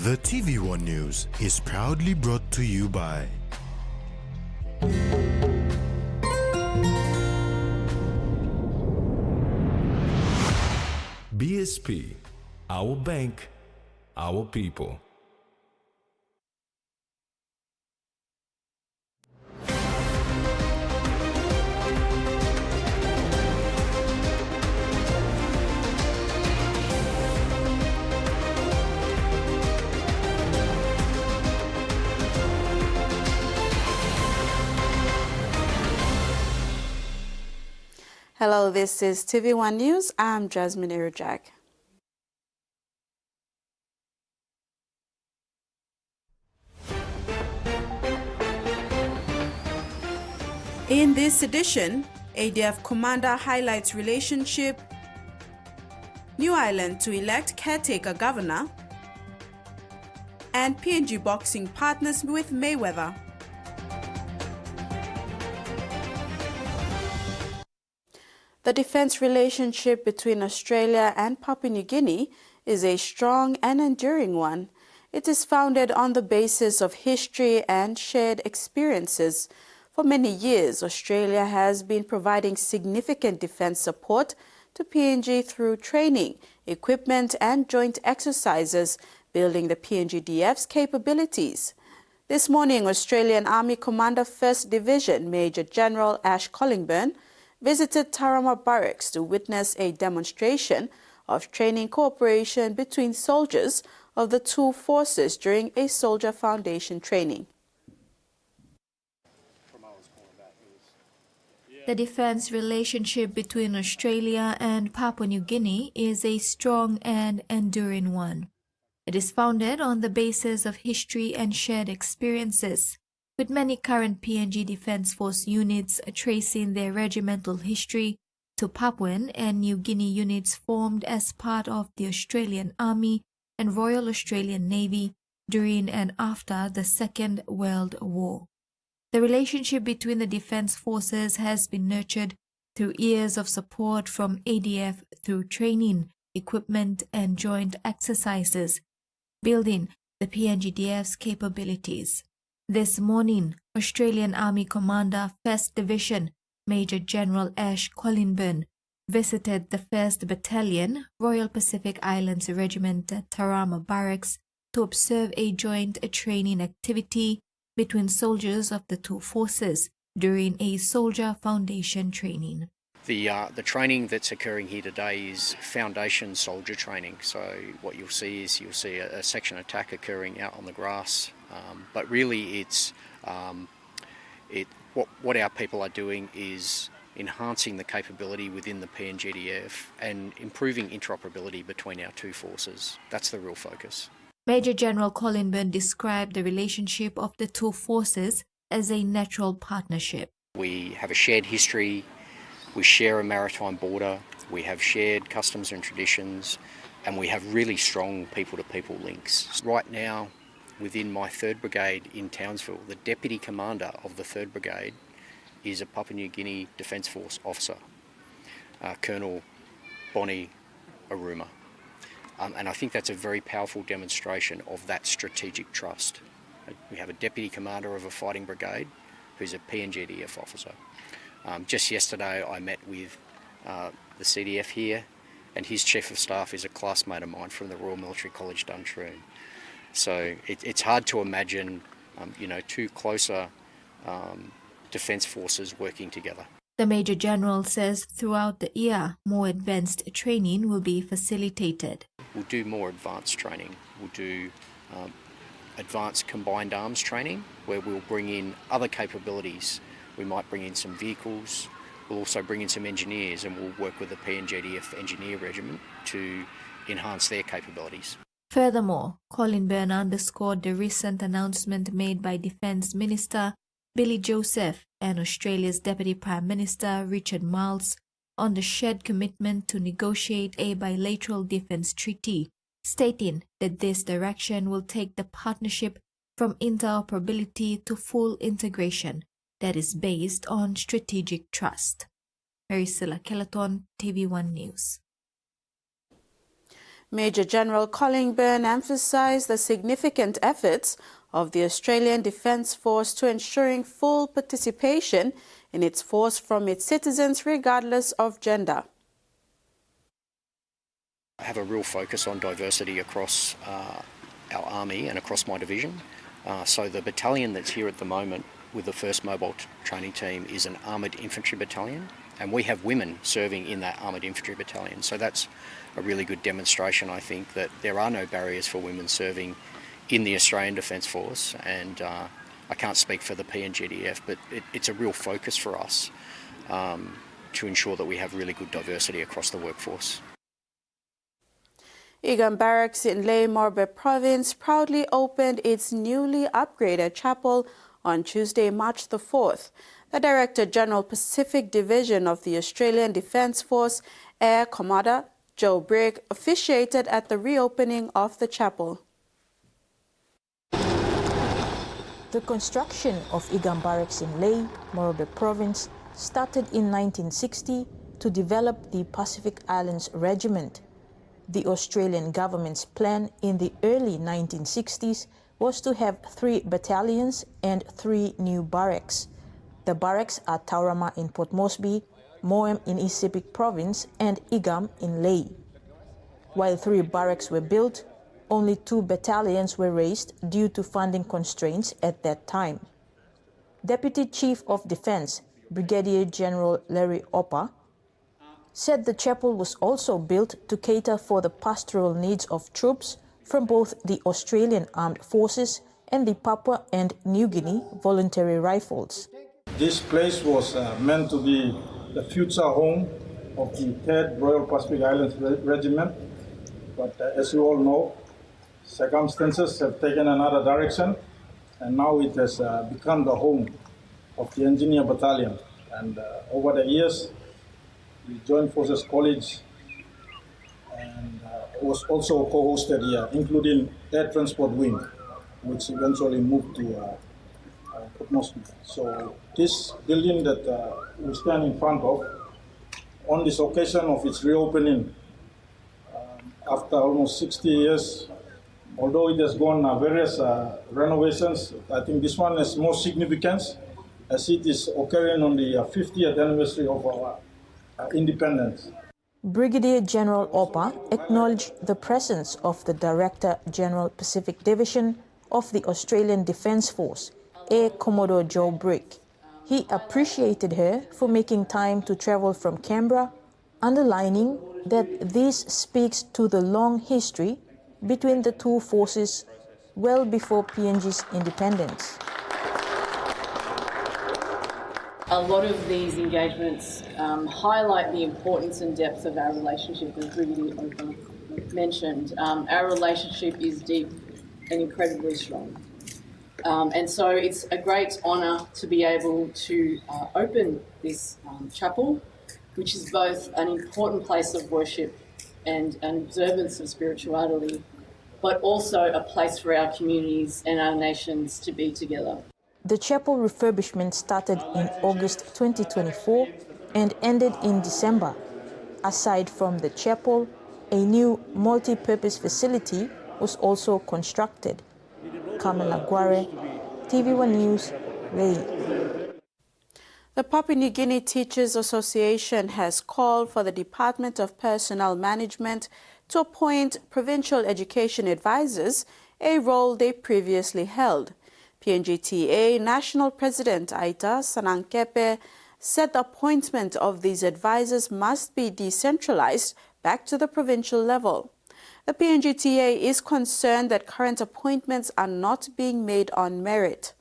The TV1 News is proudly brought to you by BSP, our bank, our people. Hello, this is TV1 News. I'm Jasmine Irujak. In this edition, ADF commander highlights relationship, New Ireland to elect caretaker governor, and PNG boxing partners with Mayweather. The defense relationship between Australia and Papua New Guinea is a strong and enduring one. It is founded on the basis of history and shared experiences. For many years, Australia has been providing significant defense support to PNG through training, equipment, and joint exercises, building the PNGDF's capabilities. This morning, Australian Army Commander 1st Division Major General Ash Collingburn visited Igam Barracks to witness a demonstration of training cooperation between soldiers of the two forces during a soldier foundation training. The defense relationship between Australia and Papua New Guinea is a strong and enduring one. It is founded on the basis of history and shared experiences, with many current PNG Defence Force units tracing their regimental history to Papuan and New Guinea units formed as part of the Australian Army and Royal Australian Navy during and after the Second World War. The relationship between the defence forces has been nurtured through years of support from ADF through training, equipment and joint exercises, building the PNGDF's capabilities. This morning, Australian Army Commander 1st Division Major General Ash Collingburn visited the 1st Battalion, Royal Pacific Islands Regiment at Igam Barracks to observe a joint training activity between soldiers of the two forces during a soldier foundation training. The training that's occurring here today is foundation soldier training. So what you'll see is a section attack occurring out on the grass, but really it's what our people are doing is enhancing the capability within the PNGDF and improving interoperability between our two forces. That's the real focus. Major General Collingburn described the relationship of the two forces as a natural partnership. We have a shared history. We share a maritime border, we have shared customs and traditions, and we have really strong people-to-people links. Right now, within my 3rd Brigade in Townsville, the Deputy Commander of the 3rd Brigade is a Papua New Guinea Defence Force officer, Colonel Bonnie Aruma. And I think that's a very powerful demonstration of that strategic trust. We have a Deputy Commander of a fighting brigade who's a PNGDF officer. Just yesterday I met with the CDF here, and his Chief of Staff is a classmate of mine from the Royal Military College Duntroon. So it's hard to imagine two closer defence forces working together. The Major General says throughout the year more advanced training will be facilitated. We'll do more advanced training. We'll do advanced combined arms training where we'll bring in other capabilities. We might bring in some vehicles, we'll also bring in some engineers, and we'll work with the PNGDF Engineer Regiment to enhance their capabilities. Furthermore, Collingburn underscored the recent announcement made by Defence Minister Billy Joseph and Australia's Deputy Prime Minister Richard Marles on the shared commitment to negotiate a bilateral defence treaty, stating that this direction will take the partnership from interoperability to full integration that is based on strategic trust. Maricela Kelaton, TV1 News. Major General Collingburn emphasized the significant efforts of the Australian Defence Force to ensuring full participation in its force from its citizens regardless of gender. I have a real focus on diversity across our army and across my division. So the battalion that's here at the moment with the 1st Mobile Training Team is an Armoured Infantry Battalion, and we have women serving in that Armoured Infantry Battalion. So that's a really good demonstration, I think, that there are no barriers for women serving in the Australian Defence Force, and I can't speak for the PNGDF, but it's a real focus for us to ensure that we have really good diversity across the workforce. Igam Barracks in Lae Morbe Province proudly opened its newly upgraded chapel on Tuesday, March the 4th. The Director General Pacific Division of the Australian Defence Force, Air Commodore Joe Brigg, officiated at the reopening of the chapel. The construction of Igam Barracks in Lae Morbe Province started in 1960 to develop the Pacific Islands Regiment. The Australian government's plan in the early 1960s was to have 3 battalions and 3 new barracks. The barracks are Tauranga in Port Moresby, Moem in East Sepik Province, and Igam in Lae. While 3 barracks were built, only 2 battalions were raised due to funding constraints at that time. Deputy Chief of Defence, Brigadier General Larry Oppa, said the chapel was also built to cater for the pastoral needs of troops from both the Australian Armed Forces and the Papua and New Guinea Voluntary Rifles. This place was meant to be the future home of the 3rd Royal Pacific Islands Regiment, but as you all know, circumstances have taken another direction, and now it has become the home of the Engineer Battalion. And over the years, the Joint Forces College and was also co-hosted here, including Air Transport Wing, which eventually moved to Port Moresby. So this building that we stand in front of, on this occasion of its reopening, after almost 60 years, although it has gone various renovations, I think this one has more significance as it is occurring on the 50th anniversary of our independence. Brigadier General Oppa acknowledged the presence of the Director General Pacific Division of the Australian Defence Force, Air Commodore Joe Brigg. He appreciated her for making time to travel from Canberra, underlining that this speaks to the long history between the two forces well before PNG's independence. A lot of these engagements highlight the importance and depth of our relationship, as Brigadier Oppa mentioned. Our relationship is deep and incredibly strong. And so it's a great honour to be able to open this chapel, which is both an important place of worship and an observance of spirituality, but also a place for our communities and our nations to be together. The chapel refurbishment started in August 2024 and ended in December. Aside from the chapel, a new multi-purpose facility was also constructed. Kamala Guare, TVWAN News, Lae. The Papua New Guinea Teachers Association has called for the Department of Personnel Management to appoint provincial education advisors, a role they previously held. PNGTA National President Aita Sanangkepe said the appointment of these advisors must be decentralized back to the provincial level. The PNGTA is concerned that current appointments are not being made on merit.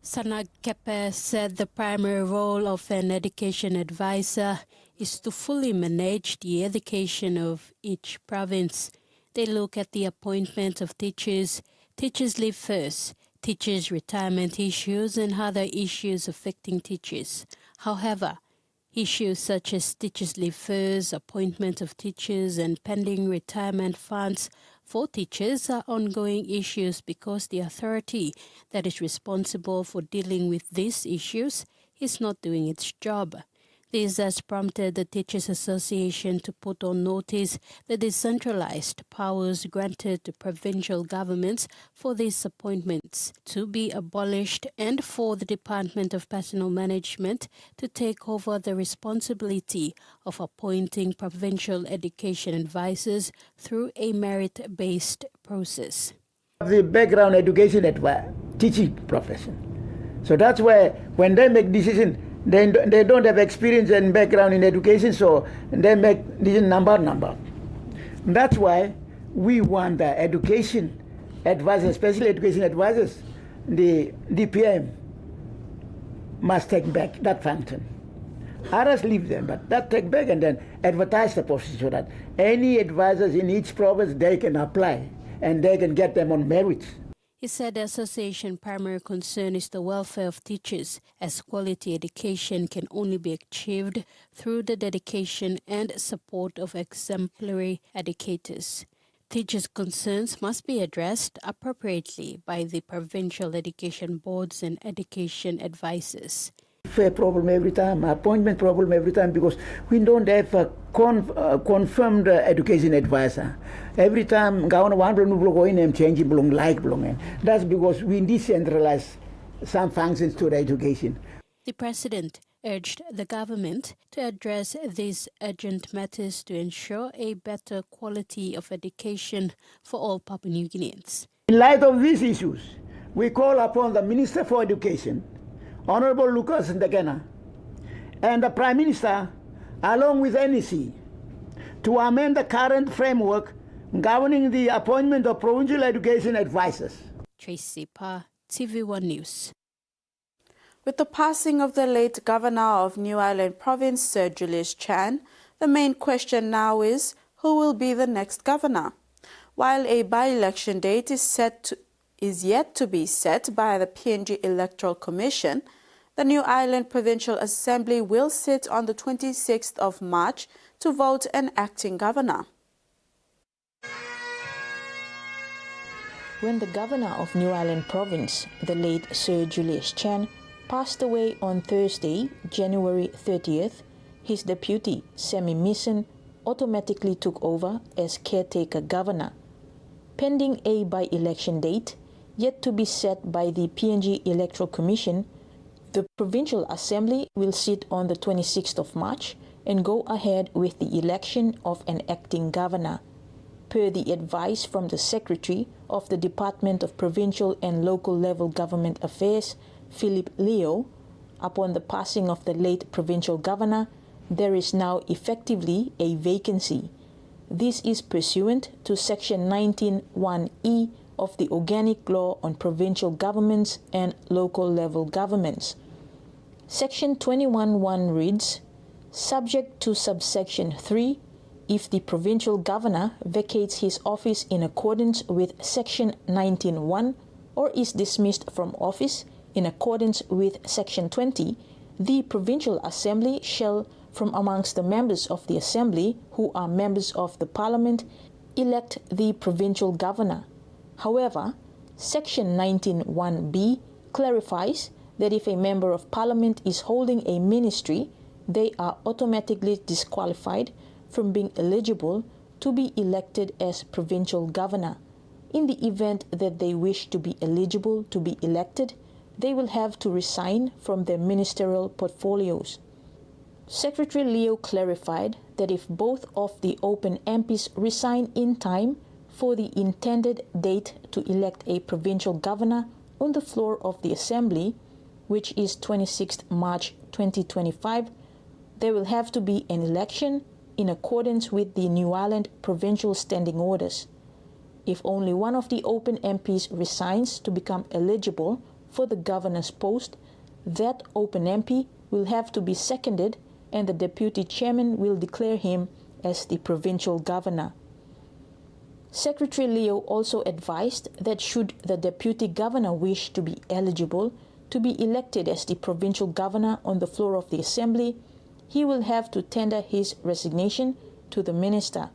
Sanangkepe said the primary role of an education advisor is to fully manage the education of each province. They look at the appointment of teachers, teachers leave first, teachers' retirement issues and other issues affecting teachers. However, issues such as teachers leave first, appointment of teachers and pending retirement funds for teachers are ongoing issues because the authority that is responsible for dealing with these issues is not doing its job. This has prompted the Teachers Association to put on notice the decentralized powers granted to provincial governments for these appointments to be abolished and for the Department of Personnel Management to take over the responsibility of appointing provincial education advisors through a merit-based process. The background education teaching profession. So that's why when they make decisions, they don't have experience and background in education, so they make decision number. That's why we want the education advisors, special education advisors, the DPM must take back that function. Others leave them, but that take back and then advertise the position so that any advisors in each province, they can apply and they can get them on merit. He said the association's primary concern is the welfare of teachers, as quality education can only be achieved through the dedication and support of exemplary educators. Teachers' concerns must be addressed appropriately by the provincial education boards and education advisors. Fair problem every time, appointment problem every time, because we don't have a confirmed education advisor. Every time one belong go in and change belong. That's because we decentralize some functions to the education. The president urged the government to address these urgent matters to ensure a better quality of education for all Papua New Guineans. In light of these issues, we call upon the Minister for Education, Honorable Lucas Ndegena, and the Prime Minister, along with NEC, to amend the current framework governing the appointment of provincial education advisors. Tracy Pa, TVWAN News. With the passing of the late Governor of New Ireland Province, Sir Julius Chan, the main question now is who will be the next governor? While a by-election date is yet to be set by the PNG Electoral Commission, the New Ireland Provincial Assembly will sit on the 26th of March to vote an acting governor. When the governor of New Ireland Province, the late Sir Julius Chan, passed away on Thursday, January 30th, his deputy, Semi Misson, automatically took over as caretaker governor. Pending a by-election date, yet to be set by the PNG Electoral Commission, the Provincial Assembly will sit on the 26th of March and go ahead with the election of an acting governor. Per the advice from the Secretary of the Department of Provincial and Local Level Government Affairs, Philip Leo, upon the passing of the late provincial governor, there is now effectively a vacancy. This is pursuant to Section 19(1)(e) of the Organic Law on Provincial Governments and Local Level Governments. Section 21(1) reads, subject to subsection 3, if the provincial governor vacates his office in accordance with Section 19(1) or is dismissed from office in accordance with Section 20, the Provincial Assembly shall, from amongst the members of the Assembly who are members of the Parliament, elect the provincial governor. However, Section 19(1)(b) clarifies that if a member of Parliament is holding a ministry, they are automatically disqualified from being eligible to be elected as provincial governor. In the event that they wish to be eligible to be elected, they will have to resign from their ministerial portfolios. Secretary Leo clarified that if both of the open MPs resign in time for the intended date to elect a provincial governor on the floor of the Assembly, which is 26th March 2025, there will have to be an election in accordance with the New Ireland Provincial Standing Orders. If only one of the open MPs resigns to become eligible for the governor's post, that open MP will have to be seconded and the deputy chairman will declare him as the provincial governor. Secretary Leo also advised that should the deputy governor wish to be eligible to be elected as the provincial governor on the floor of the Assembly, he will have to tender his resignation to the minister.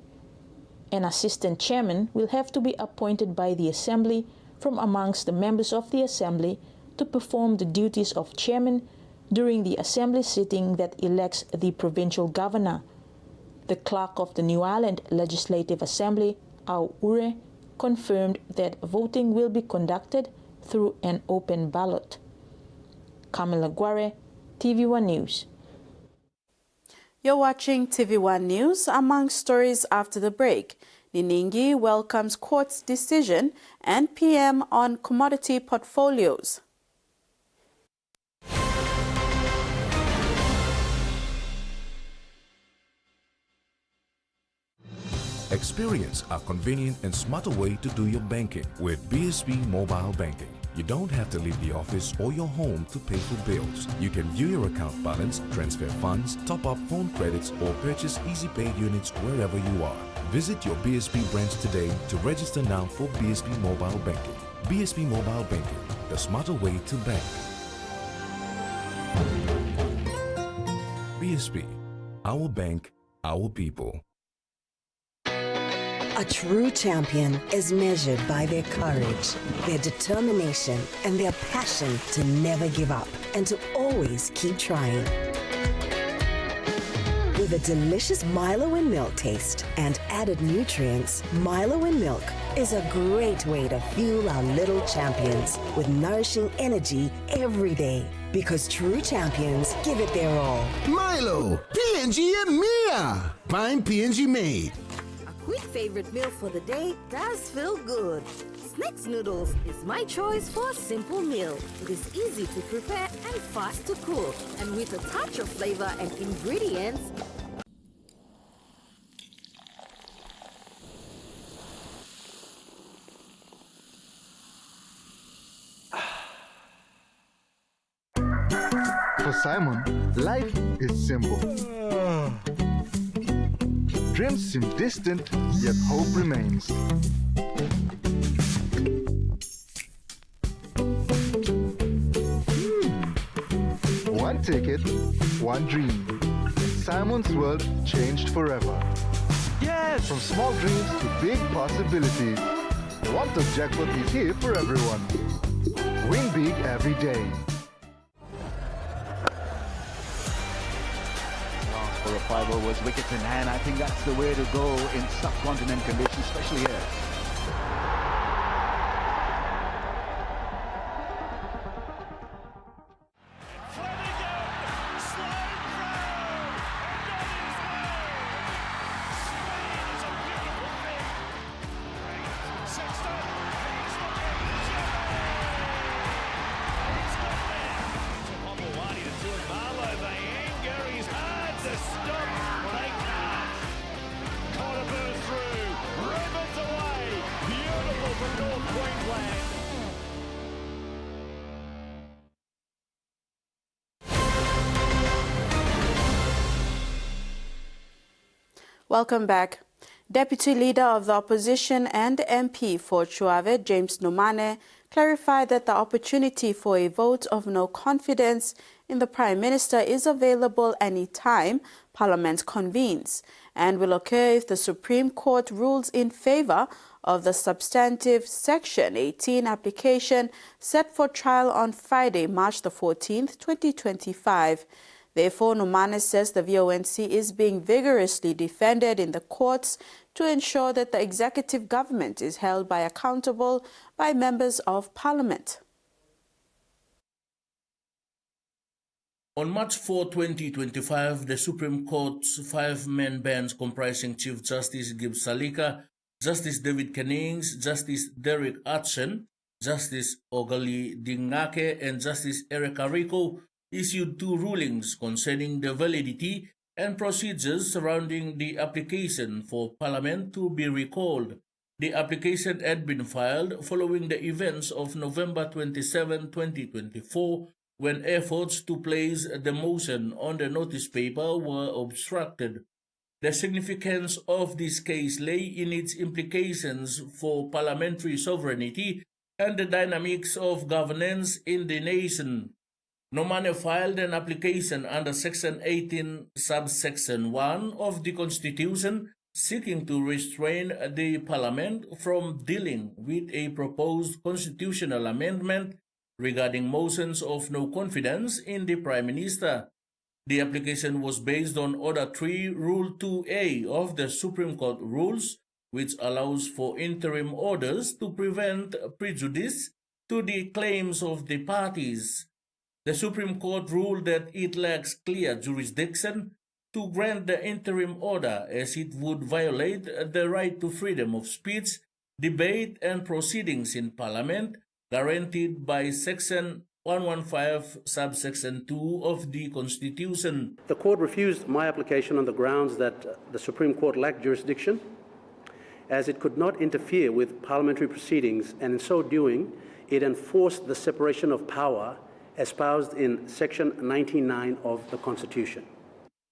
An assistant chairman will have to be appointed by the Assembly from amongst the members of the Assembly to perform the duties of chairman during the assembly sitting that elects the provincial governor. The clerk of the New Ireland Legislative Assembly, Au Ure, confirmed that voting will be conducted through an open ballot. Camila Guare, TV1 News. You're watching TV1 News. Among stories after the break, Niningi welcomes court's decision and PM on commodity portfolios. Experience a convenient and smarter way to do your banking with BSP Mobile Banking. You don't have to leave the office or your home to pay for bills. You can view your account balance, transfer funds, top up phone credits, or purchase Easy Pay units wherever you are. Visit your BSP branch today to register now for BSP Mobile Banking. BSP Mobile Banking, the smarter way to bank. BSP, our bank, our people. A true champion is measured by their courage, their determination, and their passion to never give up and to always keep trying. With a delicious Milo in milk taste and added nutrients, Milo in milk is a great way to fuel our little champions with nourishing energy every day. Because true champions give it their all. Milo, PNG and Mia. Find PNG made. Quick favorite meal for the day does feel good. Snacks noodles is my choice for a simple meal. It is easy to prepare and fast to cook. And with a touch of flavor and ingredients, For Simon, life is simple. Dreams seem distant, yet hope remains. One ticket, one dream. Simon's world changed forever. Yes! From small dreams to big possibilities. The one-top jackpot is here for everyone. Win big every day. For a 5-0 was wickets in hand. I think that's the way to go in subcontinent conditions, especially here. Welcome back. Deputy Leader of the Opposition and MP for Chuave, James Nomane, clarified that the opportunity for a vote of no confidence in the Prime Minister is available any time Parliament convenes and will occur if the Supreme Court rules in favor of the substantive Section 18 application set for trial on Friday, March the 14th, 2025. Therefore, Nomane says the VONC is being vigorously defended in the courts to ensure that the executive government is held accountable by members of Parliament. On March 4, 2025, the Supreme Court's five-man bench comprising Chief Justice Gibbs Salika, Justice David Kennings, Justice Derek Atson, Justice Ogali Dingake, and Justice Erica Rico issued two rulings concerning the validity and procedures surrounding the application for Parliament to be recalled. The application had been filed following the events of November 27, 2024, when efforts to place the motion on the notice paper were obstructed. The significance of this case lay in its implications for parliamentary sovereignty and the dynamics of governance in the nation. Nomane filed an application under Section 18, subsection 1 of the Constitution, seeking to restrain the Parliament from dealing with a proposed constitutional amendment regarding motions of no confidence in the Prime Minister. The application was based on Order 3, Rule 2A of the Supreme Court Rules, which allows for interim orders to prevent prejudice to the claims of the parties. The Supreme Court ruled that it lacks clear jurisdiction to grant the interim order as it would violate the right to freedom of speech, debate and proceedings in Parliament guaranteed by Section 115 subsection 2 of the Constitution. The court refused my application on the grounds that the Supreme Court lacked jurisdiction, as it could not interfere with parliamentary proceedings, and in so doing, it enforced the separation of power espoused in Section 99 of the Constitution.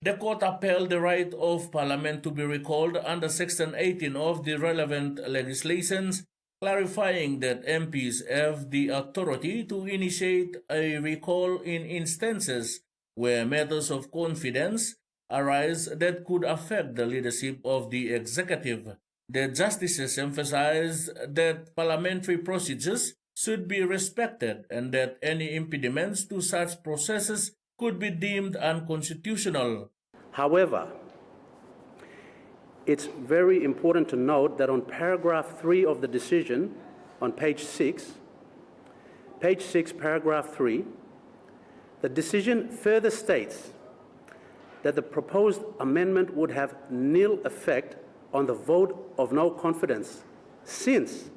The court upheld the right of Parliament to be recalled under Section 18 of the relevant legislations, clarifying that MPs have the authority to initiate a recall in instances where matters of confidence arise that could affect the leadership of the executive. The justices emphasized that parliamentary procedures should be respected and that any impediments to such processes could be deemed unconstitutional. However, it's very important to note that on paragraph 3 of the decision, on page 6, paragraph 3, the decision further states that the proposed amendment would have nil effect on the vote of no confidence, since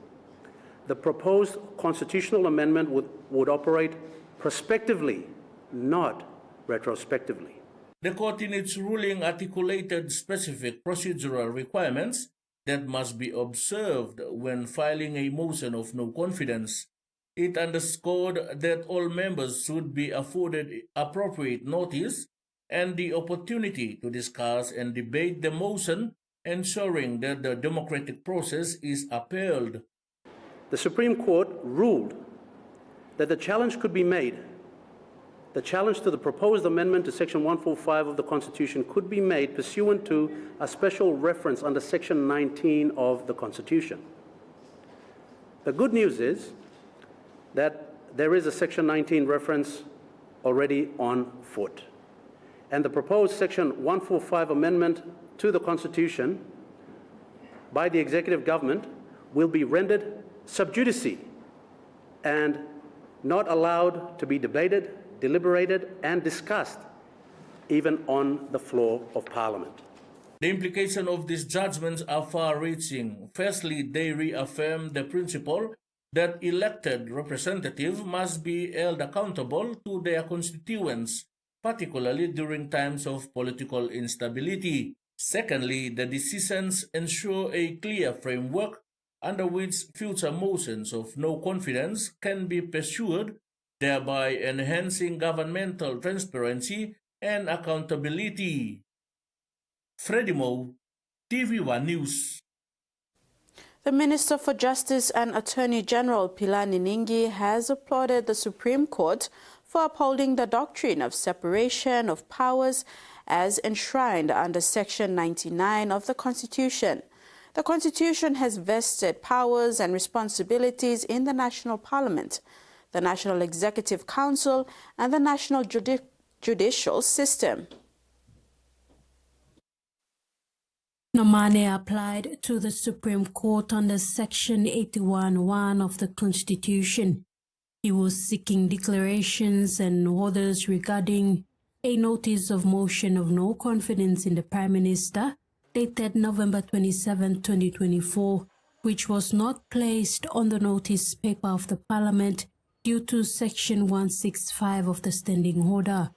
the proposed constitutional amendment would operate prospectively, not retrospectively. The court in its ruling articulated specific procedural requirements that must be observed when filing a motion of no confidence. It underscored that all members should be afforded appropriate notice and the opportunity to discuss and debate the motion, ensuring that the democratic process is upheld. The Supreme Court ruled that the challenge could be made. The challenge to the proposed amendment to Section 145 of the Constitution could be made pursuant to a special reference under Section 19 of the Constitution. The good news is that there is a Section 19 reference already on foot, and the proposed Section 145 amendment to the Constitution by the executive government will be rendered sub judice and not allowed to be debated, deliberated and discussed even on the floor of Parliament. The implications of these judgments are far-reaching. Firstly, they reaffirm the principle that elected representatives must be held accountable to their constituents, particularly during times of political instability. Secondly, the decisions ensure a clear framework under which future motions of no confidence can be pursued, thereby enhancing governmental transparency and accountability. Freddie Moe, TVWAN News. The Minister for Justice and Attorney General Pilar Niningi has applauded the Supreme Court for upholding the doctrine of separation of powers as enshrined under Section 99 of the Constitution. The Constitution has vested powers and responsibilities in the National Parliament, the National Executive Council, and the National Judicial System. Nomane applied to the Supreme Court under Section 81(1) of the Constitution. He was seeking declarations and orders regarding a notice of motion of no confidence in the Prime Minister dated November 27, 2024, which was not placed on the notice paper of the Parliament due to Section 165 of the Standing Order.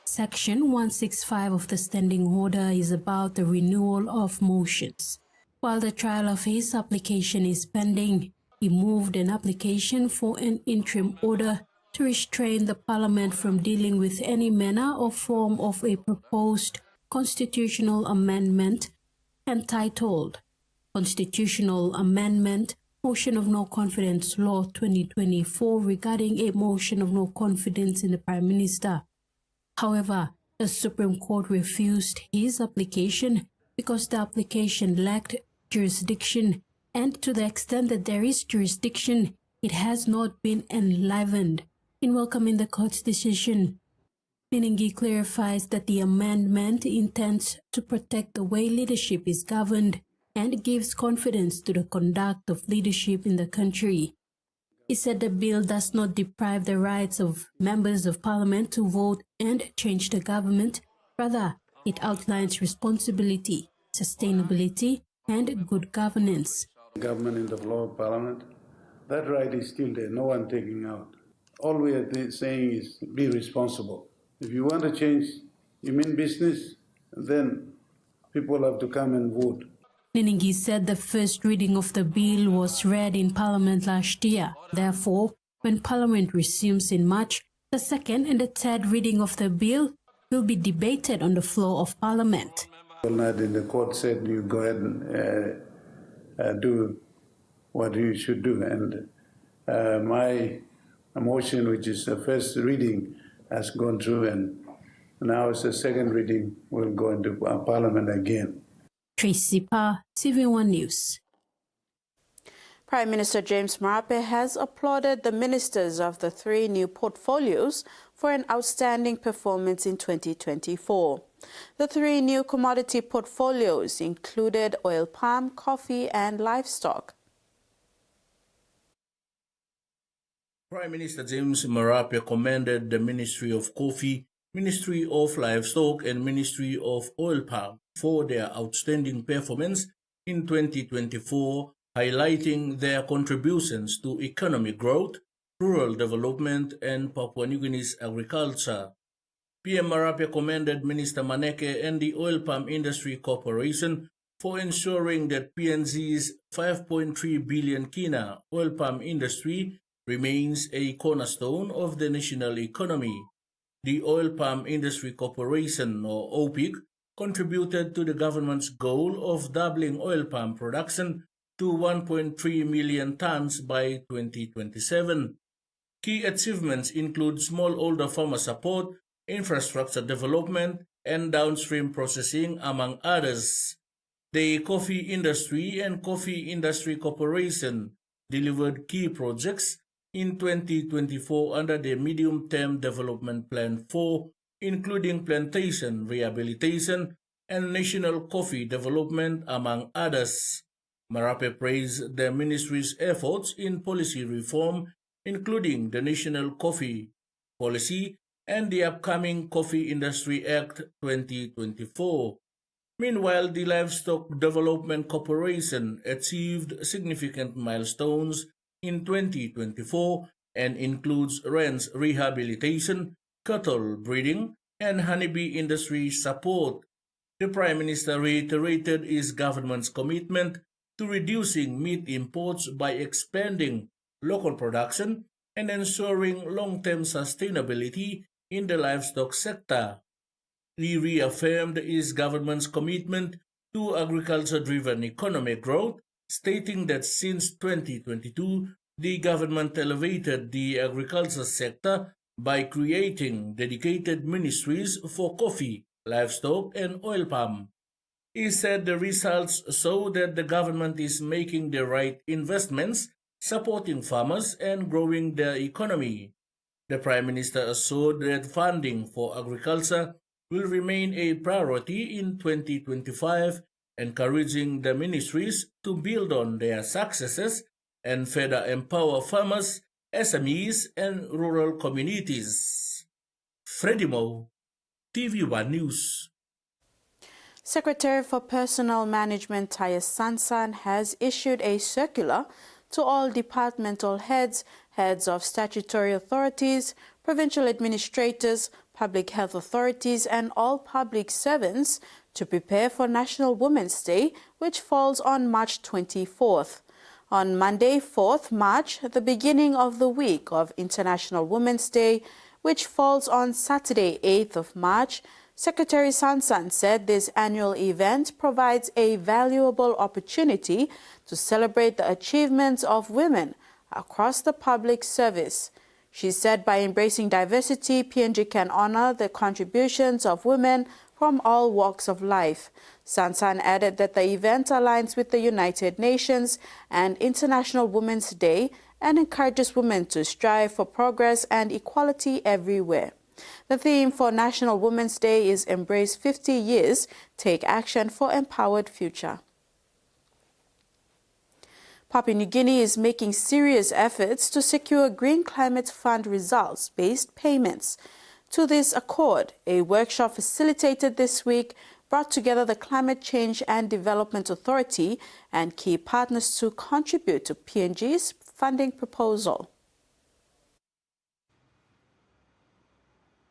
Section 165 of the Standing Order is about the renewal of motions. While the trial of his application is pending, he moved an application for an interim order to restrain the Parliament from dealing with any manner or form of a proposed constitutional amendment entitled Constitutional Amendment Motion of No Confidence Law 2024 regarding a motion of no confidence in the Prime Minister. However, the Supreme Court refused his application because the application lacked jurisdiction, and to the extent that there is jurisdiction, it has not been enlivened In welcoming the court's decision, Pinengi clarifies that the amendment intends to protect the way leadership is governed and gives confidence to the conduct of leadership in the country. He said the bill does not deprive the rights of members of parliament to vote and change the government. Rather, it outlines responsibility, sustainability, and good governance. Government in the floor of parliament, that right is still there, no one taking out. All we are saying is be responsible. If you want to change, you mean business, then people have to come and vote. Pinengi said the first reading of the bill was read in Parliament last year. Therefore, when Parliament resumes in March, the second and the third reading of the bill will be debated on the floor of Parliament. The court said you go ahead and do what you should do. And my motion, which is the first reading, has gone through, and now it's the second reading, will go into Parliament again. Tracy Pa, TVWAN News. Prime Minister James Marape has applauded the ministers of the 3 new portfolios for an outstanding performance in 2024. The 3 new commodity portfolios included oil palm, coffee and livestock. Prime Minister James Marape commended the Ministry of Coffee, Ministry of Livestock and Ministry of Oil Palm for their outstanding performance in 2024, highlighting their contributions to economic growth, rural development and Papua New Guinea's agriculture. PM Marape commended Minister Maneke and the Oil Palm Industry Corporation for ensuring that PNG's 5.3 billion kina oil palm industry remains a cornerstone of the national economy. The Oil Palm Industry Corporation, or OPIC, contributed to the government's goal of doubling oil palm production to 1.3 million tons by 2027. Key achievements include smallholder farmer support, infrastructure development, and downstream processing, among others. The Coffee Industry and Coffee Industry Corporation delivered key projects in 2024 under the Medium-Term Development Plan 4, including plantation rehabilitation and national coffee development, among others. Marape praised the ministry's efforts in policy reform, including the National Coffee Policy and the upcoming Coffee Industry Act 2024. Meanwhile, the Livestock Development Corporation achieved significant milestones in 2024 and includes ranch rehabilitation, cattle breeding, and honeybee industry support. The Prime Minister reiterated his government's commitment to reducing meat imports by expanding local production and ensuring long-term sustainability in the livestock sector. He reaffirmed his government's commitment to agriculture-driven economic growth, stating that since 2022, the government elevated the agriculture sector by creating dedicated ministries for coffee, livestock, and oil palm. He said the results show that the government is making the right investments, supporting farmers and growing the economy. The Prime Minister assured that funding for agriculture will remain a priority in 2025, encouraging the ministries to build on their successes and further empower farmers, SMEs, and rural communities. Freddie Mo, TVWAN News. Secretary for Personnel Management Tyus Sansan has issued a circular to all departmental heads, heads of statutory authorities, provincial administrators, public health authorities, and all public servants to prepare for National Women's Day, which falls on March 24th. On Monday, 4th March, the beginning of the week of International Women's Day, which falls on Saturday, 8th of March, Secretary Sansan said this annual event provides a valuable opportunity to celebrate the achievements of women across the public service. She said by embracing diversity, PNG can honor the contributions of women from all walks of life. Sansan added that the event aligns with the United Nations and International Women's Day and encourages women to strive for progress and equality everywhere. The theme for National Women's Day is Embrace 50 Years, Take Action for Empowered Future. Papua New Guinea is making serious efforts to secure Green Climate Fund results-based payments. To this accord, a workshop facilitated this week brought together the Climate Change and Development Authority and key partners to contribute to PNG's funding proposal.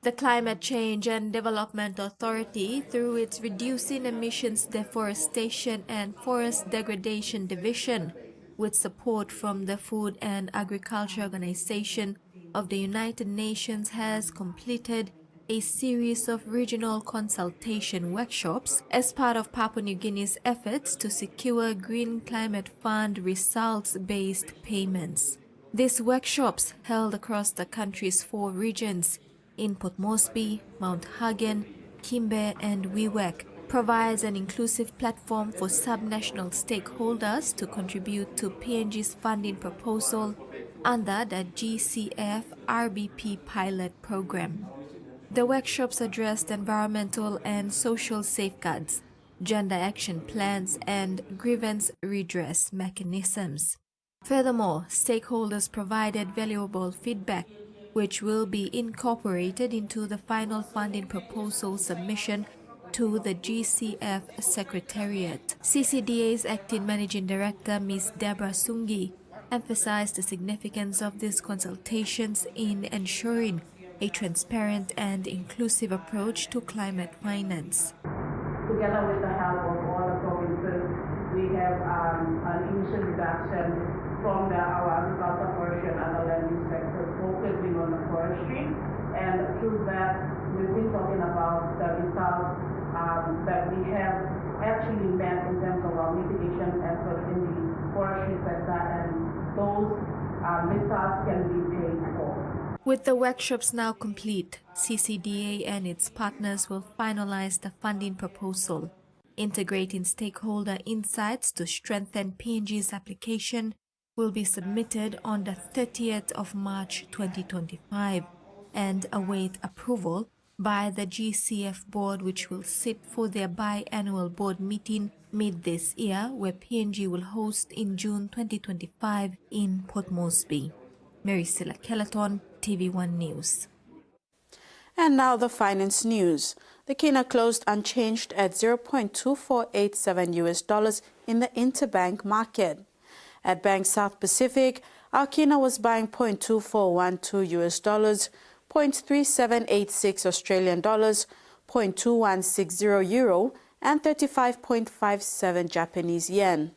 The Climate Change and Development Authority, through its Reducing Emissions Deforestation and Forest Degradation Division, with support from the Food and Agriculture Organization of the United Nations, has completed a series of regional consultation workshops as part of Papua New Guinea's efforts to secure Green Climate Fund results-based payments. These workshops, held across the country's 4 regions in Port Moresby, Mount Hagen, Kimbe and Wewak, provides an inclusive platform for subnational stakeholders to contribute to PNG's funding proposal under the GCF-RBP pilot program. The workshops addressed environmental and social safeguards, gender action plans, and grievance redress mechanisms. Furthermore, stakeholders provided valuable feedback, which will be incorporated into the final funding proposal submission to the GCF Secretariat. CCDA's Acting Managing Director, Ms. Deborah Sungi, emphasized the significance of these consultations in ensuring a transparent and inclusive approach to climate finance. Together with the help of all the provinces, we have an emission reduction from our agriculture, forestry and other land use sectors, focusing on the forestry. And through that, we've been talking about the results that we have actually met in terms of our mitigation efforts in the forestry sector, and those results can be paid for. With the workshops now complete, CCDA and its partners will finalize the funding proposal. Integrating stakeholder insights to strengthen PNG's application will be submitted on the 30th of March 2025 and await approval by the GCF board, which will sit for their biannual board meeting mid this year, where PNG will host in June 2025 in Port Moresby. Mary Silla Kelleton, TVWAN News. And now the finance news. The kina closed unchanged at $0.2487 in the interbank market. At Bank South Pacific, our kina was buying $0.2412 $0.3786 Australian dollars, $0.2160 euro, and 35.57 Japanese yen.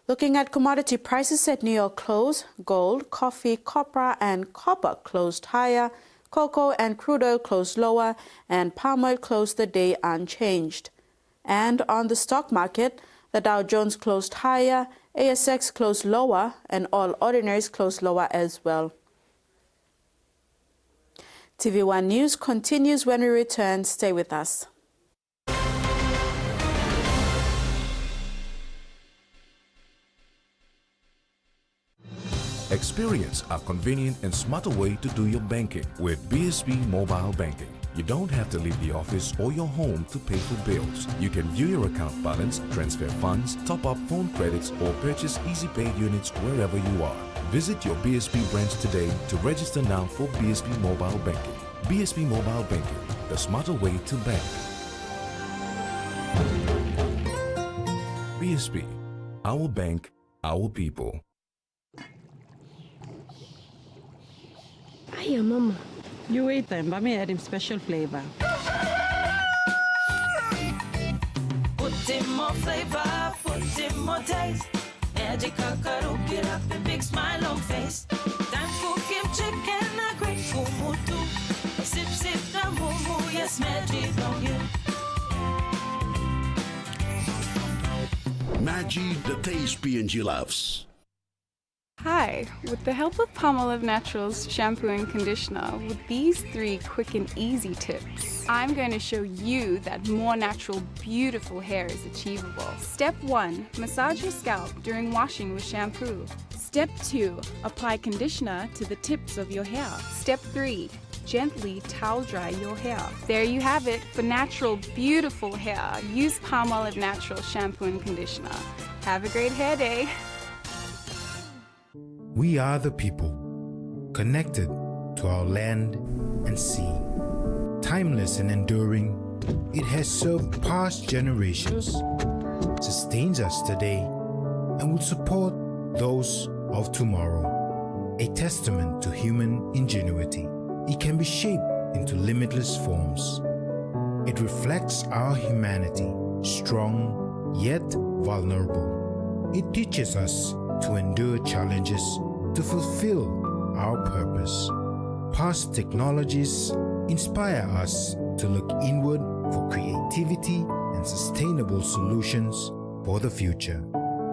Looking at commodity prices at New York close, gold, coffee, copra, and copper closed higher, cocoa and crude oil closed lower, and palm oil closed the day unchanged. And on the stock market, the Dow Jones closed higher, ASX closed lower, and all ordinaries closed lower as well. TV1 News continues when we return. Stay with us. Experience a convenient and smarter way to do your banking with BSB Mobile Banking. You don't have to leave the office or your home to pay for bills. You can view your account balance, transfer funds, top up phone credits, or purchase Easy Pay units wherever you are. Visit your BSB branch today to register now for BSB Mobile Banking. BSB Mobile Banking, the smarter way to bank. BSB, our bank, our people. Hiya, Mama. You wait then, but me add him special flavor. Put in more flavor, put in more taste. Magic kakaru, get up a big smile on face. Time for kim chicken, a great fumu too. Sip, sip, the moo, yes, magic on you. Maggi, the taste PNG loves. Hi, with the help of Palmolive Naturals shampoo and conditioner, with these 3 quick and easy tips, I'm going to show you that more natural, beautiful hair is achievable. Step 1, massage your scalp during washing with shampoo. Step 2. Apply conditioner to the tips of your hair. Step 3. Gently towel dry your hair. There you have it. For natural, beautiful hair, use Palmolive Natural shampoo and conditioner. Have a great hair day. We are the people, connected to our land and sea. Timeless and enduring, it has served past generations, sustains us today, and will support those of tomorrow. A testament to human ingenuity. It can be shaped into limitless forms. It reflects our humanity, strong yet vulnerable. It teaches us to endure challenges to fulfill our purpose. Past technologies inspire us to look inward for creativity and sustainable solutions for the future.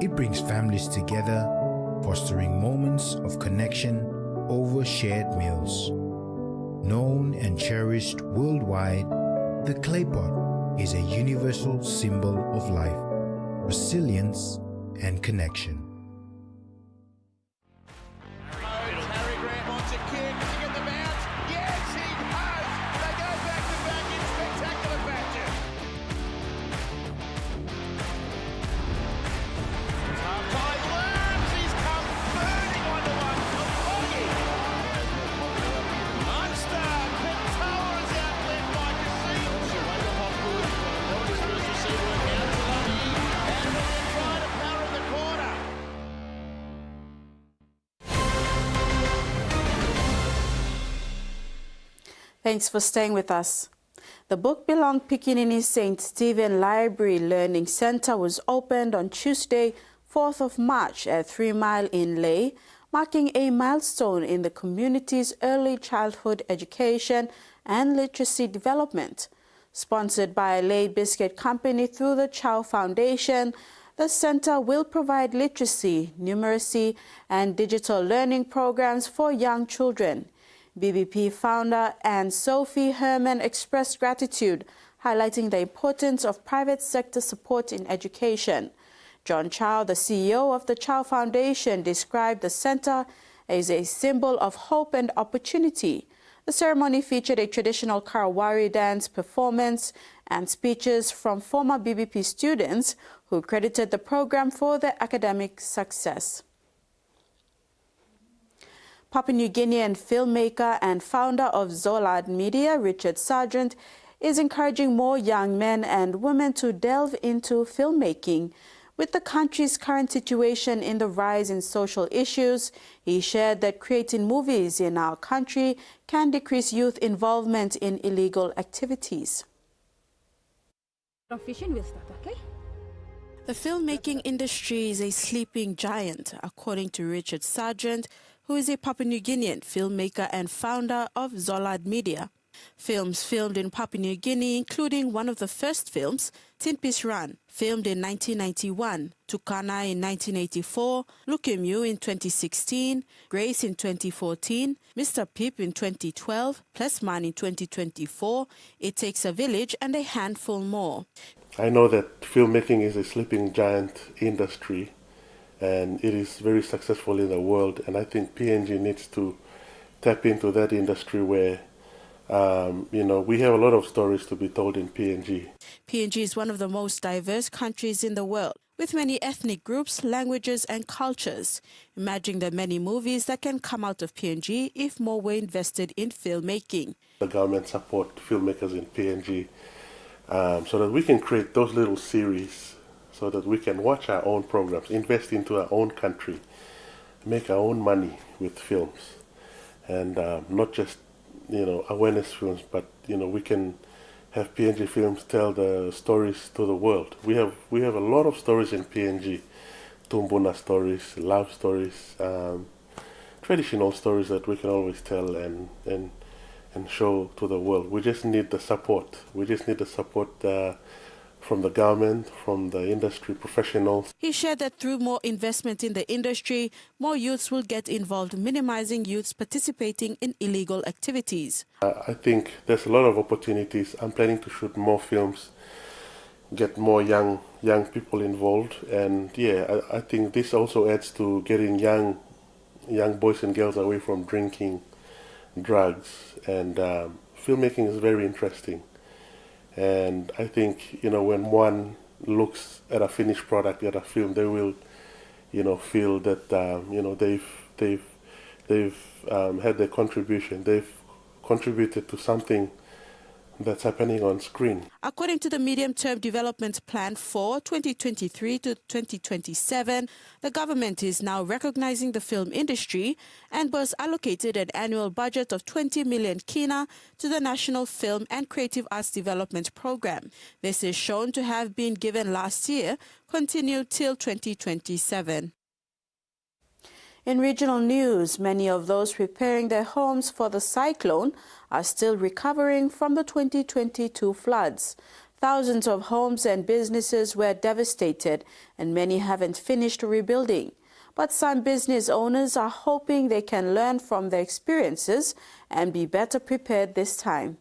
It brings families together, fostering moments of connection over shared meals. Known and cherished worldwide, the clay pot is a universal symbol of life, resilience, and connection. Thanks for staying with us. The Book Belong Pikinini St. Stephen Library Learning Center was opened on Tuesday, 4th of March at 3 Mile in Ley, marking a milestone in the community's early childhood education and literacy development. Sponsored by Ley Biscuit Company through the Chow Foundation, the center will provide literacy, numeracy, and digital learning programs for young children. BBP founder Anne Sophie Herman expressed gratitude, highlighting the importance of private sector support in education. John Chow, the CEO of the Chow Foundation, described the center as a symbol of hope and opportunity. The ceremony featured a traditional Karawari dance performance and speeches from former BBP students who credited the program for their academic success. Papua New Guinean filmmaker and founder of Zolad Media, Richard Sargent, is encouraging more young men and women to delve into filmmaking. With the country's current situation in the rise in social issues, he shared that creating movies in our country can decrease youth involvement in illegal activities. The filmmaking industry is a sleeping giant, according to Richard Sargent, who is a Papua New Guinean filmmaker and founder of Zolad Media. Films filmed in Papua New Guinea, including one of the first films, Tinpis Run, filmed in 1991, Tukana in 1984, Lukemu in 2016, Grace in 2014, Mr. Pip in 2012, Plesman in 2024, It Takes a Village, and a handful more. I know that filmmaking is a sleeping giant industry, and it is very successful in the world, and I think PNG needs to tap into that industry where we have a lot of stories to be told in PNG. PNG is one of the most diverse countries in the world, with many ethnic groups, languages and cultures. Imagine the many movies that can come out of PNG if more were invested in filmmaking. The government support filmmakers in PNG so that we can create those little series so that we can watch our own programs, invest into our own country, make our own money with films, and not just awareness films, but we can have PNG films tell the stories to the world. We have a lot of stories in PNG, Tumbuna stories, love stories, traditional stories that we can always tell and show to the world. We just need the support. We just need the support from the government, from the industry professionals. He shared that through more investment in the industry, more youths will get involved, minimizing youths participating in illegal activities. I think there's a lot of opportunities. I'm planning to shoot more films, get more young young people involved, and I think this also adds to getting young boys and girls away from drinking, drugs, and filmmaking is very interesting. And I think when one looks at a finished product, at a film, they will feel that they've had their contribution. They've contributed to something that's happening on screen. According to the Medium-Term Development Plan for 2023 to 2027, the government is now recognizing the film industry and was allocated an annual budget of 20 million kina to the National Film and Creative Arts Development Program. This is shown to have been given last year, continued till 2027. In regional news, many of those preparing their homes for the cyclone are still recovering from the 2022 floods. Thousands of homes and businesses were devastated, and many haven't finished rebuilding. But some business owners are hoping they can learn from their experiences and be better prepared this time.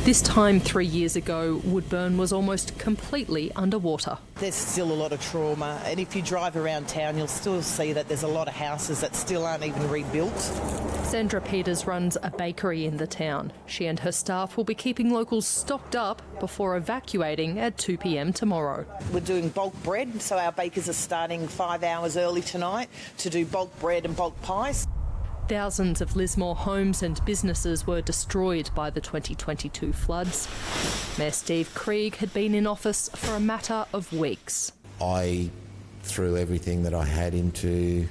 This time 3 years ago, Woodburn was almost completely underwater. There's still a lot of trauma, and if you drive around town, you'll still see that there's a lot of houses that still aren't even rebuilt. Sandra Peters runs a bakery in the town. She and her staff will be keeping locals stocked up before evacuating at 2 p.m. tomorrow. We're doing bulk bread, so our bakers are starting 5 hours early tonight to do bulk bread and bulk pies. Thousands of Lismore homes and businesses were destroyed by the 2022 floods. Mayor Steve Krieg had been in office for a matter of weeks. I threw everything that I had into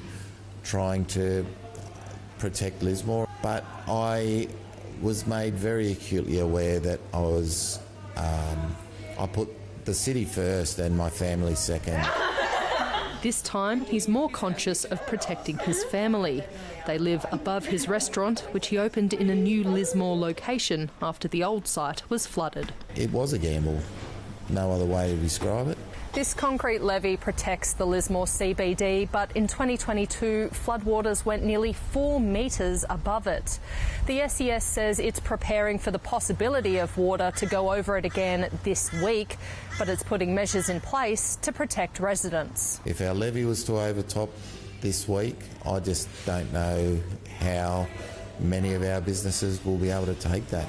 trying to protect Lismore, but I was made very acutely aware that I put the city first and my family second. This time, he's more conscious of protecting his family. They live above his restaurant, which he opened in a new Lismore location after the old site was flooded. It was a gamble. No other way to describe it. This concrete levee protects the Lismore CBD, but in 2022, floodwaters went nearly 4 metres above it. The SES says it's preparing for the possibility of water to go over it again this week, but it's putting measures in place to protect residents. If our levee was to overtop this week, I just don't know how many of our businesses will be able to take that.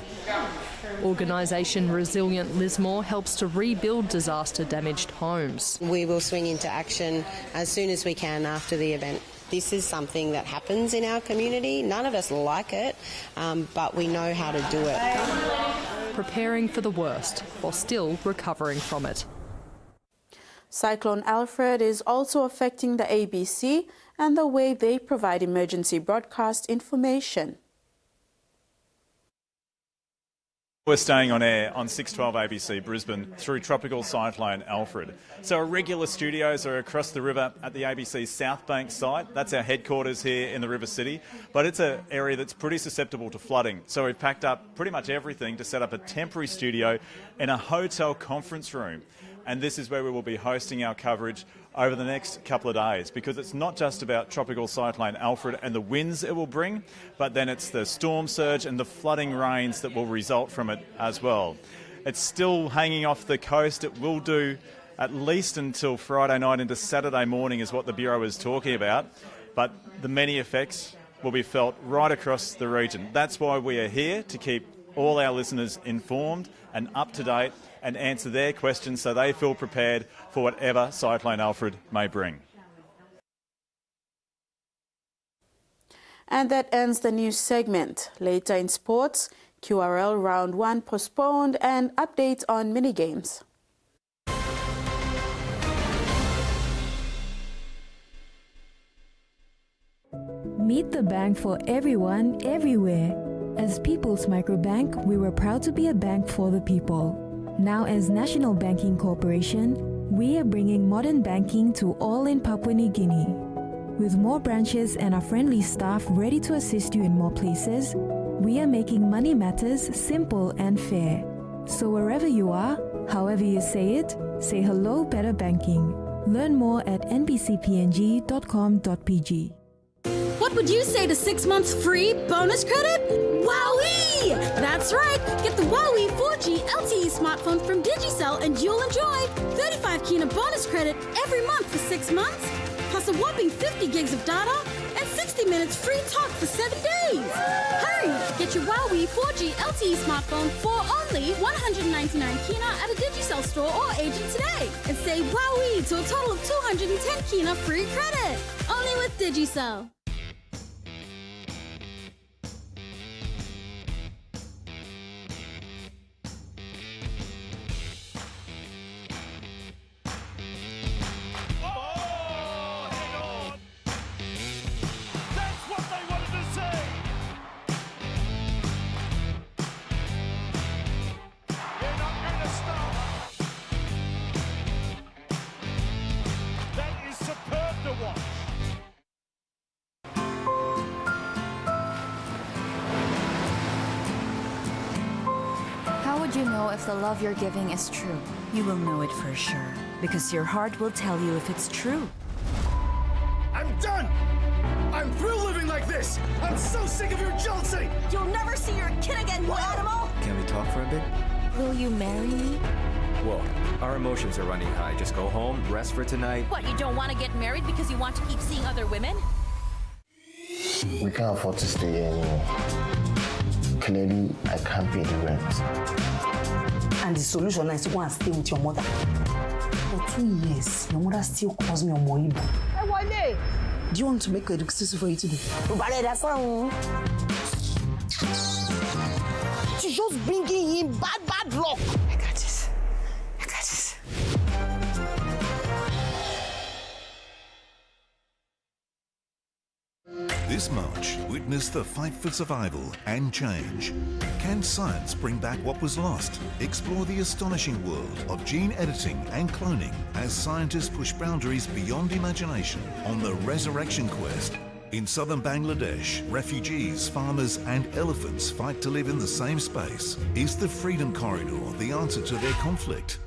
Organisation Resilient Lismore helps to rebuild disaster-damaged homes. We will swing into action as soon as we can after the event. This is something that happens in our community. None of us like it, but we know how to do it. Preparing for the worst while still recovering from it. Cyclone Alfred is also affecting the ABC and the way they provide emergency broadcast information. We're staying on air on 612 ABC Brisbane through Tropical Cyclone Alfred. So our regular studios are across the river at the ABC South Bank site. That's our headquarters here in the River City, but it's an area that's pretty susceptible to flooding. So we've packed up pretty much everything to set up a temporary studio in a hotel conference room. And this is where we will be hosting our coverage over the next couple of days, because it's not just about Tropical Cyclone Alfred and the winds it will bring, but then it's the storm surge and the flooding rains that will result from it as well. It's still hanging off the coast. It will do at least until Friday night into Saturday morning is what the Bureau is talking about, but the many effects will be felt right across the region. That's why we are here, to keep all our listeners informed and up to date and answer their questions so they feel prepared for whatever Cyclone Alfred may bring. And that ends the news segment. Later in sports, QRL Round 1 postponed and updates on mini-games. Meet the bank for everyone, everywhere. As People's Microbank, we were proud to be a bank for the people. Now as National Banking Corporation, we are bringing modern banking to all in Papua New Guinea. With more branches and our friendly staff ready to assist you in more places, we are making money matters simple and fair. So wherever you are, however you say it, say hello better banking. Learn more at nbcpng.com.pg. What would you say to 6 months free bonus credit? Wowee! That's That's right! Get the Huawei 4G LTE smartphone from Digicel and you'll enjoy 35 Kina bonus credit every month for 6 months, plus a whopping 50 gigs of data and 60 minutes free talk for 7 days. Hurry! Get your Huawei 4G LTE smartphone for only 199 Kina at a Digicel store or agent today and save Huawei to a total of 210 Kina free credit. Only with Digicel. How would you know if the love you're giving is true? You will know it for sure, because your heart will tell you if it's true. I'm done! I'm through living like this! I'm so sick of your jealousy! You'll never see your kid again, you animal! Can we talk for a bit? Will you marry me? Whoa, our emotions are running high. Just go home, rest for tonight. What, you don't want to get married because you want to keep seeing other women? We can't afford to stay here anymore. Clearly, I can't pay the rent. And the solution is to go and stay with your mother. For 2 years, your mother still calls me Omoibo. Do you want to make a excuse for you today? She's just bringing him bad luck. I got this. I got this. This March, witness the fight for survival and change. Can science bring back what was lost? Explore the astonishing world of gene editing and cloning as scientists push boundaries beyond imagination on the resurrection quest. In southern Bangladesh, refugees, farmers and elephants fight to live in the same space. Is the Freedom Corridor the answer to their conflict?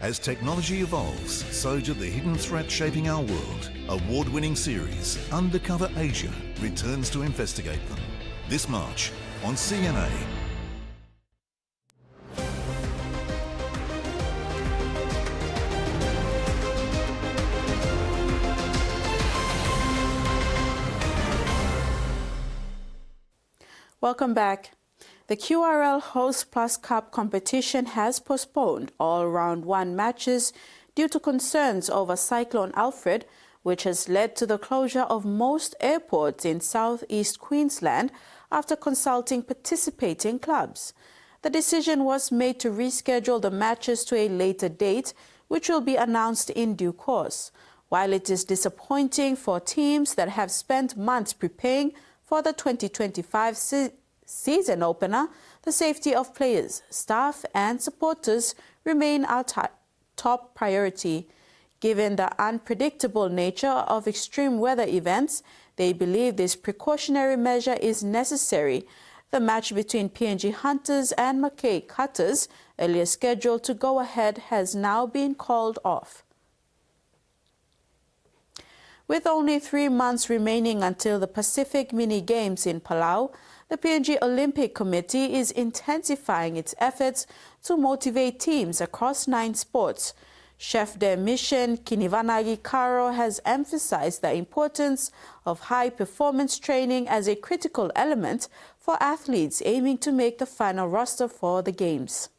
As technology evolves, so do the hidden threats shaping our world. Award-winning series, Undercover Asia, returns to investigate them. This March on CNA. Welcome back. The QRL Host Plus Cup competition has postponed all round one matches due to concerns over Cyclone Alfred, which has led to the closure of most airports in southeast Queensland after consulting participating clubs. The decision was made to reschedule the matches to a later date, which will be announced in due course. While it is disappointing for teams that have spent months preparing for the 2025 season opener, the safety of players, staff and supporters remain our top priority. Given the unpredictable nature of extreme weather events, they believe this precautionary measure is necessary. The match between PNG Hunters and Mackay Cutters, earlier scheduled to go ahead, has now been called off. With only 3 months remaining until the Pacific Mini Games in Palau, the PNG Olympic Committee is intensifying its efforts to motivate teams across 9 sports. Chef de mission Kinivanagi Karo has emphasized the importance of high-performance training as a critical element for athletes aiming to make the final roster for the Games.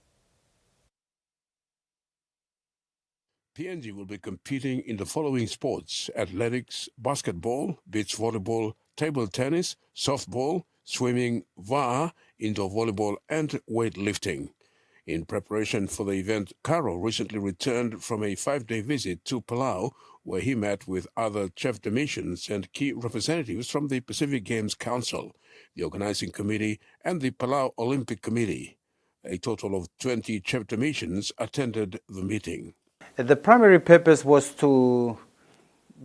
PNG will be competing in the following sports: athletics, basketball, beach volleyball, table tennis, softball, swimming, VAR, indoor volleyball and weightlifting. In preparation for the event, Caro recently returned from a 5-day visit to Palau, where he met with other chef de missions and key representatives from the Pacific Games Council, the organizing committee and the Palau Olympic Committee. A total of 20 chef de missions attended the meeting. The primary purpose was to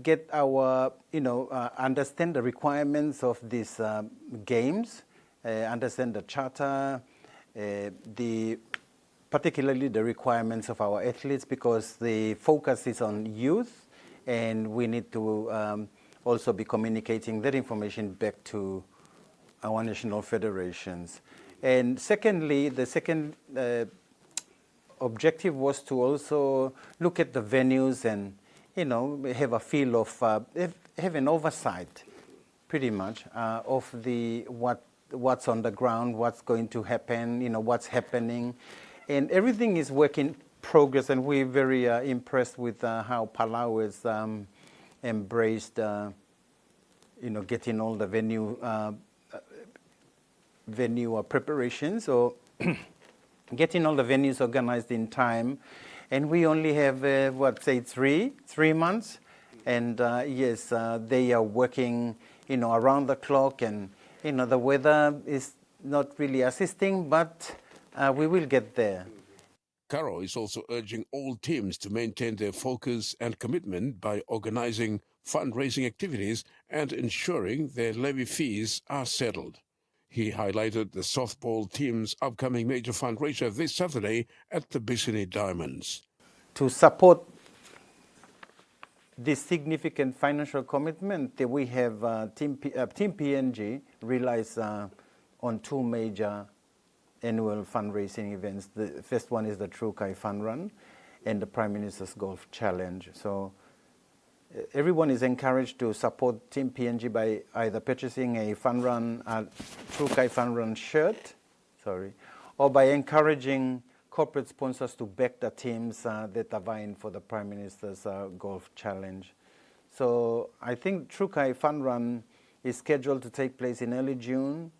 get our, understand the requirements of these games, understand the charter, particularly the requirements of our athletes, because the focus is on youth, and we need to also be communicating that information back to our national federations. And secondly, the second objective was to also look at the venues and, you know, have a feel of, have an oversight, pretty much, of what's on the ground, what's going to happen, you know, what's happening. And everything is work in progress, and we're very impressed with how Palau has embraced, you know, getting all the venue preparations, or getting all the venues organized in time. And we only have, say 3 months. And yes, they are working, you know, around the clock, and, you know, the weather is not really assisting, but we will get there. Caro is also urging all teams to maintain their focus and commitment by organizing fundraising activities and ensuring their levy fees are settled. He highlighted the softball team's upcoming major fundraiser this Saturday at the Bikini Diamonds. To support this significant financial commitment, we have Team PNG relies on 2 major annual fundraising events. The first one is the Trukai Fun Run and the Prime Minister's Golf Challenge. So everyone is encouraged to support Team PNG by either purchasing a Fun Run, Trukai Fun Run shirt, or by encouraging corporate sponsors to back the teams that are vying for the Prime Minister's Golf Challenge. So I think Trukai Fun Run is scheduled to take place in early June.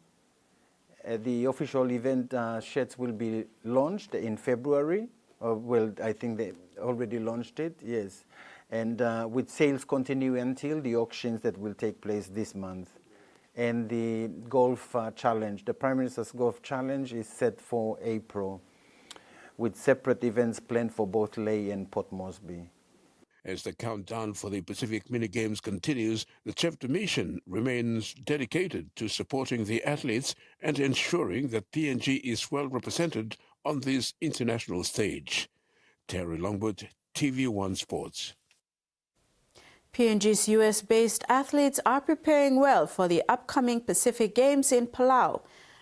The official event shirts will be launched in February. Well, I think they already launched it, yes. And with sales continue until the auctions that will take place this month. And the golf challenge, the Prime Minister's Golf Challenge, is set for April, with separate events planned for both Lae and Port Moresby. As the countdown for the Pacific Mini Games continues, the chapter mission remains dedicated to supporting the athletes and ensuring that PNG is well represented on this international stage. Terry Longwood, TVWAN Sports. PNG's US-based athletes are preparing well for the upcoming Pacific Games in Palau,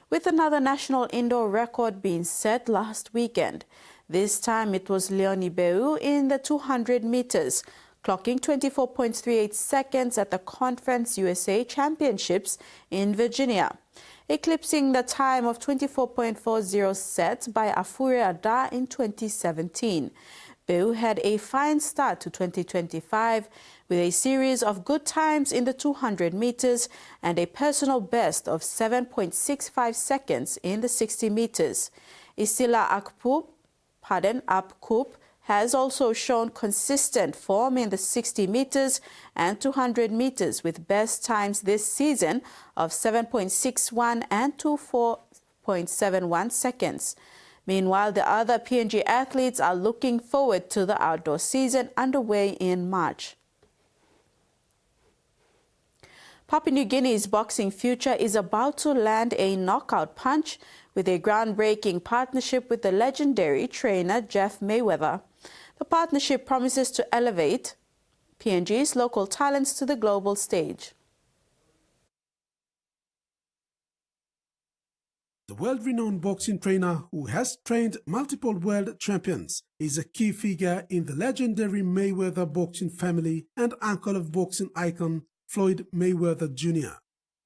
with another national indoor record being set last weekend. This time it was Leonie Beu in the 200 meters, clocking 24.38 seconds at the Conference USA Championships in Virginia, eclipsing the time of 24.40 set by Afure Ada in 2017. Beu had a fine start to 2025 with a series of good times in the 200 meters and a personal best of 7.65 seconds in the 60 meters. Isila Apkup has also shown consistent form in the 60 meters and 200 meters with best times this season of 7.61 and 24.71 seconds. Meanwhile, the other PNG athletes are looking forward to the outdoor season underway in March. Papua New Guinea's boxing future is about to land a knockout punch with a groundbreaking partnership with the legendary trainer Jeff Mayweather. The partnership promises to elevate PNG's local talents to the global stage. The world-renowned boxing trainer who has trained multiple world champions is a key figure in the legendary Mayweather boxing family and uncle of boxing icon Floyd Mayweather Jr.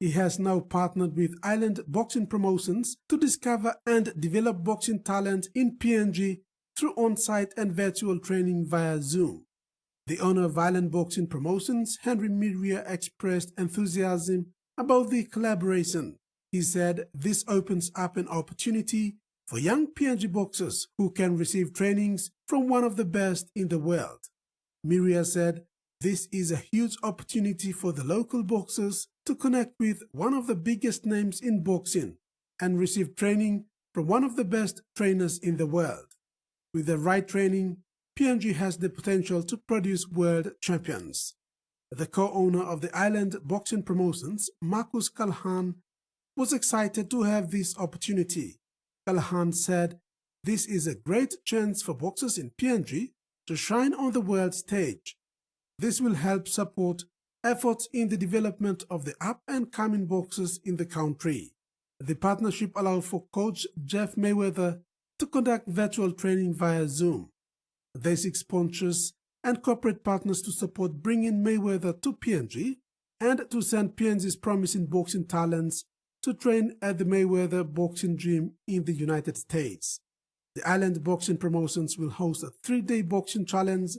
He has now partnered with Island Boxing Promotions to discover and develop boxing talent in PNG through on-site and virtual training via Zoom. The owner of Island Boxing Promotions, Henry Miria, expressed enthusiasm about the collaboration. He said this opens up an opportunity for young PNG boxers who can receive trainings from one of the best in the world. Miria said this is a huge opportunity for the local boxers to connect with one of the biggest names in boxing and receive training from one of the best trainers in the world. With the right training, PNG has the potential to produce world champions. The co-owner of the Island Boxing Promotions, Marcus Calhan, was excited to have this opportunity. Calhan said, "This is a great chance for boxers in PNG to shine on the world stage. This will help support efforts in the development of the up-and-coming boxers in the country." The partnership allowed for coach Jeff Mayweather to conduct virtual training via Zoom. They seek sponsors and corporate partners to support bringing Mayweather to PNG and to send PNG's promising boxing talents to train at the Mayweather Boxing Gym in the United States. The Island Boxing Promotions will host a 3-day boxing challenge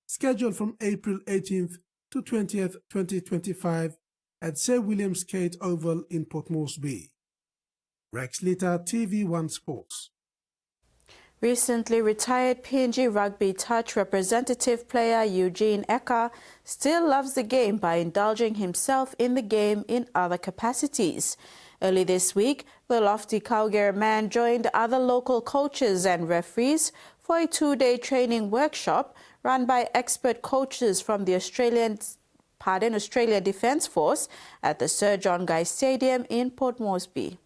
scheduled from April 18th to 20th, 2025 at Sir William Skate Oval in Port Moresby. Rex Litter, TV1 Sports. Recently retired PNG Rugby touch representative player Eugene Eka still loves the game by indulging himself in the game in other capacities. Early this week, the lofty Cowgare man joined other local coaches and referees for a 2-day training workshop run by expert coaches from the Australian Defence Force at the Sir John Guy Stadium in Port Moresby.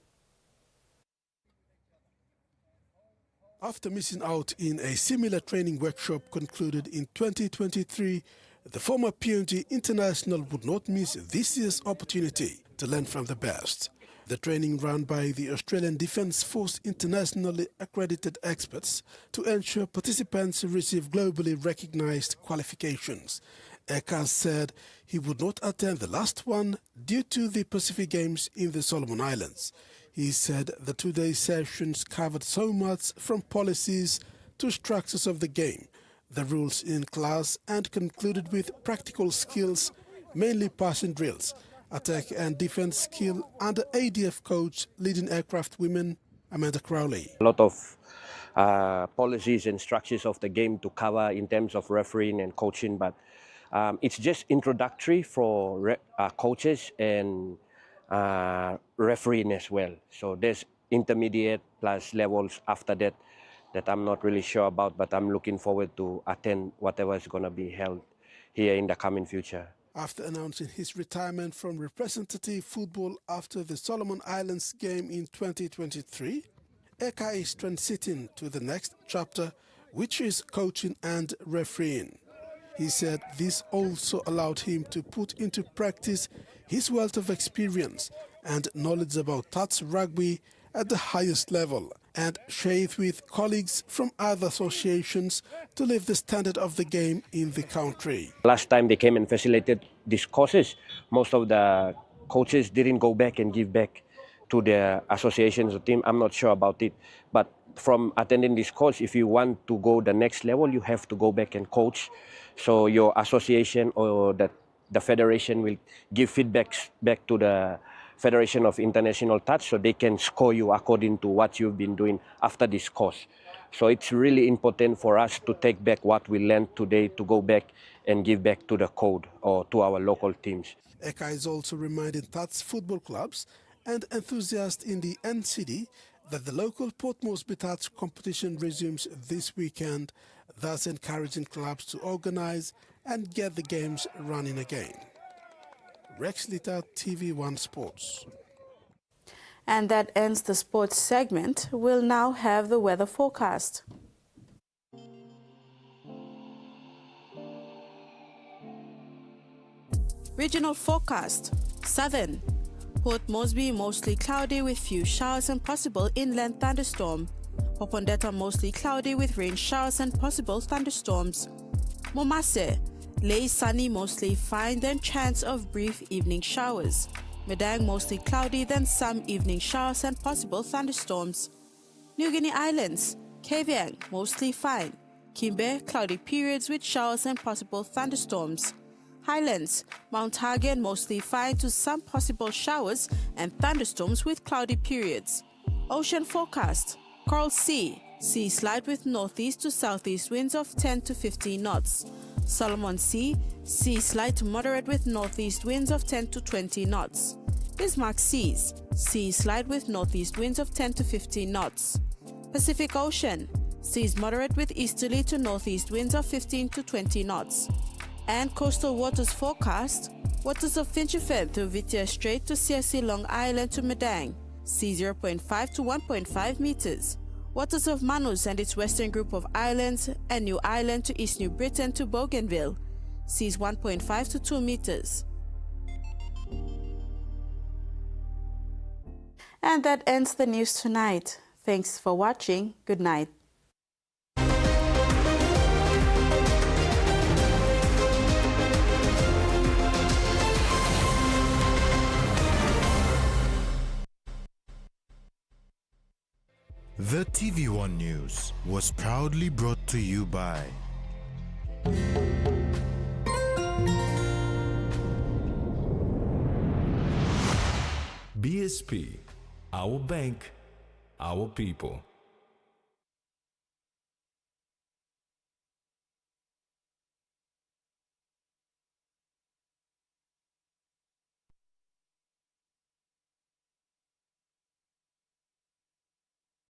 After missing out in a similar training workshop concluded in 2023, the former PNG international would not miss this year's opportunity to learn from the best. The training run by the Australian Defence Force internationally accredited experts to ensure participants receive globally recognized qualifications. Eka said he would not attend the last one due to the Pacific Games in the Solomon Islands. He said the 2-day sessions covered so much from policies to structures of the game, the rules in class, and concluded with practical skills, mainly passing drills, attack and defense skill under ADF coach leading aircraft women Amanda Crowley. A lot of policies and structures of the game to cover in terms of refereeing and coaching, but it's just introductory for coaches and refereeing as well. So there's intermediate plus levels after that I'm not really sure about, but I'm looking forward to attend whatever is going to be held here in the coming future. After announcing his retirement from representative football after the Solomon Islands game in 2023, Eka is transiting to the next chapter, which is coaching and refereeing. He said this also allowed him to put into practice his wealth of experience and knowledge about touch rugby at the highest level and share it with colleagues from other associations to lift the standard of the game in the country. Last time they came and facilitated these courses, most of the coaches didn't go back and give back to their associations or team. I'm not sure about it, but from attending this course, if you want to go the next level, you have to go back and coach. So your association or the federation will give feedbacks back to the Federation of International Touch so they can score you according to what you've been doing after this course. So it's really important for us to take back what we learned today to go back and give back to the code or to our local teams. Eka is also reminding touch football clubs and enthusiasts in the NCD that the local Port Moresby touch competition resumes this weekend, thus encouraging clubs to organize and get the games running again. Rex Litter, TV1 Sports. And that ends the sports segment. We'll now have the weather forecast. Regional forecast. Southern. Port Moresby mostly cloudy with few showers and possible inland thunderstorm. Popondetta mostly cloudy with rain showers and possible thunderstorms. Momase. Lay sunny, mostly fine, then chance of brief evening showers. Medang mostly cloudy, then some evening showers and possible thunderstorms. New Guinea Islands, Kavieng mostly fine. Kimbe cloudy periods with showers and possible thunderstorms. Highlands, Mount Hagen mostly fine to some possible showers and thunderstorms with cloudy periods. Ocean forecast, Coral Sea, sea slight with northeast to southeast winds of 10 to 15 knots. Solomon Sea, sea slight to moderate with northeast winds of 10 to 20 knots. Bismarck Seas, sea slight with northeast winds of 10 to 15 knots. Pacific Ocean, seas moderate with easterly to northeast winds of 15 to 20 knots. And coastal waters forecast, waters of Finchefeld through Vitia Strait to CSC Long Island to Medang, sea 0.5 to 1.5 meters. Waters of Manus and its western group of islands and New Ireland to East New Britain to Bougainville, seas 1.5 to 2 meters. And that ends the news tonight. Thanks for watching. Good night. The TVWAN News was proudly brought to you by BSP, our bank, our people.